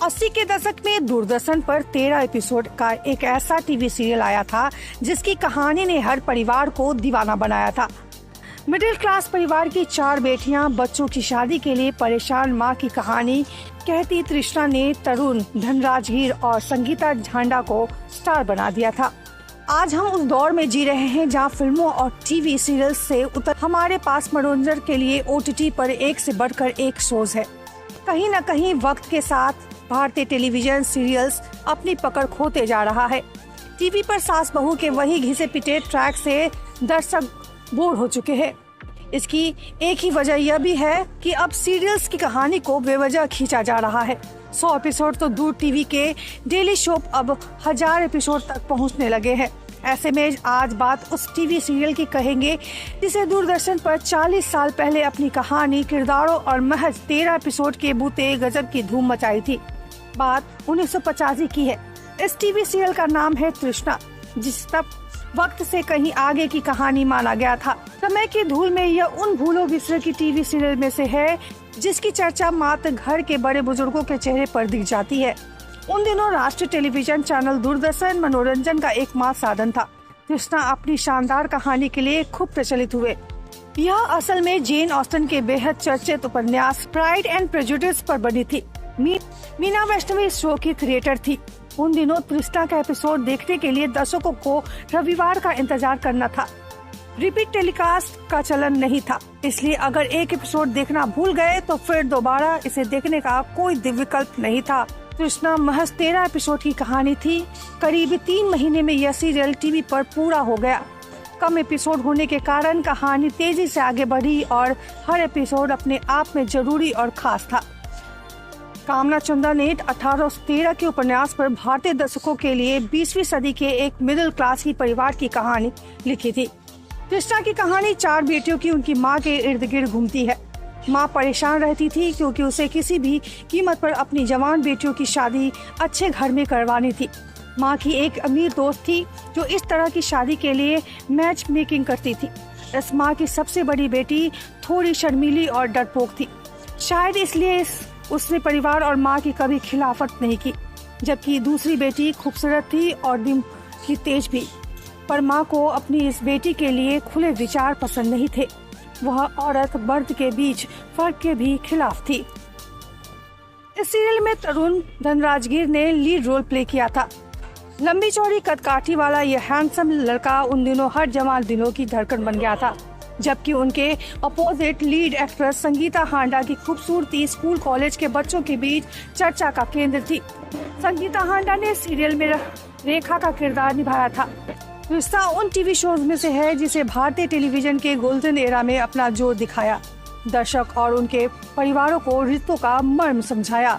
80 के दशक में दूरदर्शन पर 13 एपिसोड का एक ऐसा टीवी सीरियल आया था जिसकी कहानी ने हर परिवार को दीवाना बनाया था। मिडिल क्लास परिवार की 4 बेटियां, बच्चों की शादी के लिए परेशान मां की कहानी कहती तृष्णा ने तरुण, धनराजगीर और संगीता झांडा को स्टार बना दिया था। आज हम उस दौर में जी रहे हैं जहां फिल्मों और टीवी सीरियल्स से उतर हमारे पास मनोरंजन के लिए OTT पर एक से बढ़कर एक शोज है। कहीं न कहीं वक्त के साथ भारतीय टेलीविजन सीरियल्स अपनी पकड़ खोते जा रहा है। टीवी पर सास बहू के वही घिसे पिटे ट्रैक से दर्शक बोर हो चुके हैं। इसकी एक ही वजह यह भी है कि अब सीरियल्स की कहानी को बेवजह खींचा जा रहा है। 100 एपिसोड तो दूर, टीवी के डेली शो अब 1000 एपिसोड तक पहुंचने लगे हैं। ऐसे में आज बात उस टीवी सीरियल की कहेंगे जिसे दूरदर्शन पर 40 साल पहले अपनी कहानी, किरदारों और महज 13 एपिसोड के बूते गजब की धूम मचाई थी। बात 1985 की है। इस टीवी सीरियल का नाम है तृष्णा, जिस तब वक्त से कहीं आगे की कहानी माना गया था। समय की धूल में यह उन भूलो बिसरे की टीवी सीरियल में से है जिसकी चर्चा मात्र घर के बड़े बुजुर्गों के चेहरे पर दिख जाती है। उन दिनों राष्ट्रीय टेलीविजन चैनल दूरदर्शन मनोरंजन का एकमात्र साधन था। तृष्णा अपनी शानदार कहानी के लिए खूब प्रचलित हुए। यह असल में जेन ऑस्टन के बेहद चर्चित उपन्यास प्राइड एंड प्रेजुडिस पर बनी थी। मीना वैष्णवी इस शो की क्रिएटर थी। उन दिनों तृष्णा का एपिसोड देखने के लिए दर्शकों को रविवार का इंतजार करना था। रिपीट टेलीकास्ट का चलन नहीं था, इसलिए अगर एक एपिसोड देखना भूल गए तो फिर दोबारा इसे देखने का कोई विकल्प नहीं था। तृष्णा महज 13 एपिसोड की कहानी थी। करीब 3 महीने में यह सीरियल टीवी पर पूरा हो गया। कम एपिसोड होने के कारण कहानी तेजी से आगे बढ़ी और हर एपिसोड अपने आप में जरूरी और खास था। कामना चंदा ने 1813 के उपन्यास पर भारतीय दर्शकों के लिए 20वीं सदी के एक मिडिल क्लास की परिवार की कहानी लिखी थी। तृष्णा की कहानी 4 बेटियों की उनकी मां के इर्द गिर्द घूमती है। मां परेशान रहती थी क्योंकि उसे किसी भी कीमत पर अपनी जवान बेटियों की शादी अच्छे घर में करवानी थी। मां की एक अमीर दोस्त थी जो इस तरह की शादी के लिए मैच मेकिंग करती थी। इस मां की सबसे बड़ी बेटी थोड़ी शर्मीली और डरपोक थी। शायद इसलिए उसने परिवार और मां की कभी खिलाफत नहीं की। जबकि दूसरी बेटी खूबसूरत थी और दिल की तेज भी, पर मां को अपनी इस बेटी के लिए खुले विचार पसंद नहीं थे। वह औरत मर्द के बीच फर्क के भी खिलाफ थी। इस सीरियल में तरुण, धनराजगीर ने लीड रोल प्ले किया था। लंबी चौड़ी कदकाठी वाला यह हैंडसम लड़का उन दिनों हर जवान दिलों की धड़कन बन गया था। जबकि उनके अपोजिट लीड एक्ट्रेस संगीता हांडा की खूबसूरती स्कूल कॉलेज के बच्चों के बीच चर्चा का केंद्र थी। संगीता हांडा ने सीरियल में रेखा का किरदार निभाया था। रिश्ता उन टीवी शोज में से है जिसे भारतीय टेलीविजन के गोल्डन एरा में अपना जोर दिखाया, दर्शक और उनके परिवारों को रिश्तों का मर्म समझाया।